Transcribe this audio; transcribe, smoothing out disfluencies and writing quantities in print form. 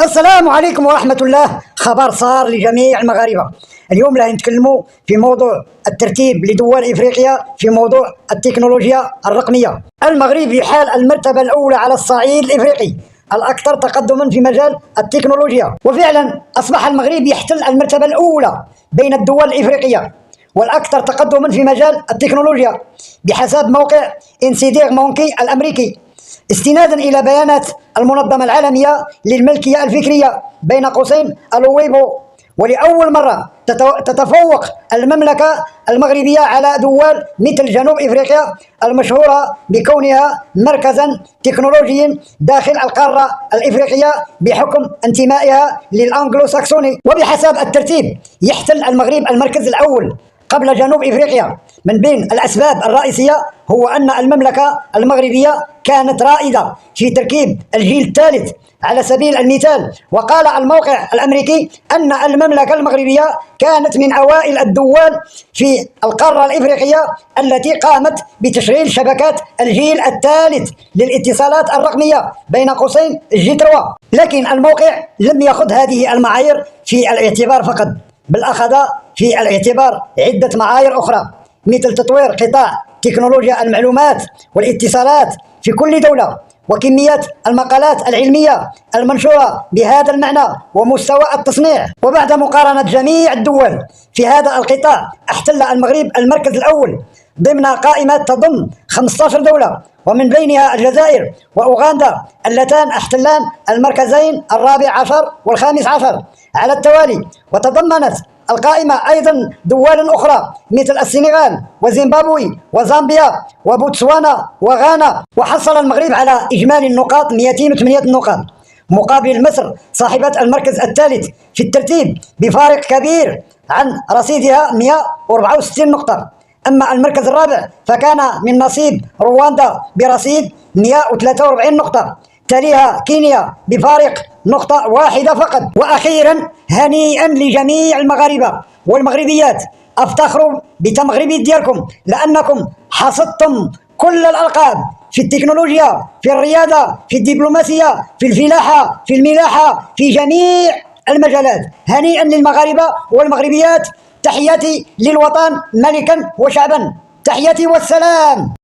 السلام عليكم ورحمة الله. خبر صار لجميع المغاربة. اليوم راح نتكلموا في موضوع الترتيب لدول إفريقيا في موضوع التكنولوجيا الرقمية. المغرب يحال المرتبة الأولى على الصعيد الإفريقي الأكثر تقدما في مجال التكنولوجيا، وفعلا أصبح المغرب يحتل المرتبة الأولى بين الدول الإفريقية والأكثر تقدما في مجال التكنولوجيا بحسب موقع انسيديغ مونكي الأمريكي، استنادا إلى بيانات المنظمة العالمية للملكية الفكرية بين قوسين الويبو. ولأول مرة تتفوق المملكة المغربية على دول مثل جنوب إفريقيا المشهورة بكونها مركزا تكنولوجيا داخل القارة الإفريقية بحكم انتمائها للأنجلو ساكسوني. وبحسب الترتيب يحتل المغرب المركز الأول قبل جنوب إفريقيا. من بين الأسباب الرئيسية هو أن المملكة المغربية كانت رائدة في تركيب الجيل الثالث على سبيل المثال. وقال الموقع الأمريكي أن المملكة المغربية كانت من أوائل الدول في القارة الإفريقية التي قامت بتشغيل شبكات الجيل الثالث للاتصالات الرقمية بين قوسين G3. لكن الموقع لم يأخذ هذه المعايير في الاعتبار فقط، بل أخذ في الاعتبار عدة معايير أخرى مثل تطوير قطاع تكنولوجيا المعلومات والاتصالات في كل دولة، وكمية المقالات العلمية المنشورة بهذا المعنى، ومستوى التصنيع. وبعد مقارنة جميع الدول في هذا القطاع احتل المغرب المركز الأول ضمن قائمة تضم 15 دولة، ومن بينها الجزائر وأوغندا اللتان احتلان المركزين الرابع عشر والخامس عشر على التوالي. وتضمنت القائمة أيضا دول أخرى مثل السنغال وزيمبابوي وزامبيا وبوتسوانا وغانا. وحصل المغرب على إجمالي النقاط 208 نقاط مقابل مصر صاحبة المركز الثالث في الترتيب بفارق كبير عن رصيدها 164 نقطة. أما المركز الرابع فكان من نصيب رواندا برصيد 143 نقطة، تليها كينيا بفارق نقطة واحدة فقط. وأخيرا هنيئا لجميع المغاربة والمغربيات، أفتخروا بتمغربي ديالكم لأنكم حصدتم كل الألقاب في التكنولوجيا، في الرياضة، في الدبلوماسية، في الفلاحة، في الملاحة، في جميع المجالات. هنيئا للمغاربة والمغربيات. تحياتي للوطن ملكا وشعبا. تحياتي والسلام.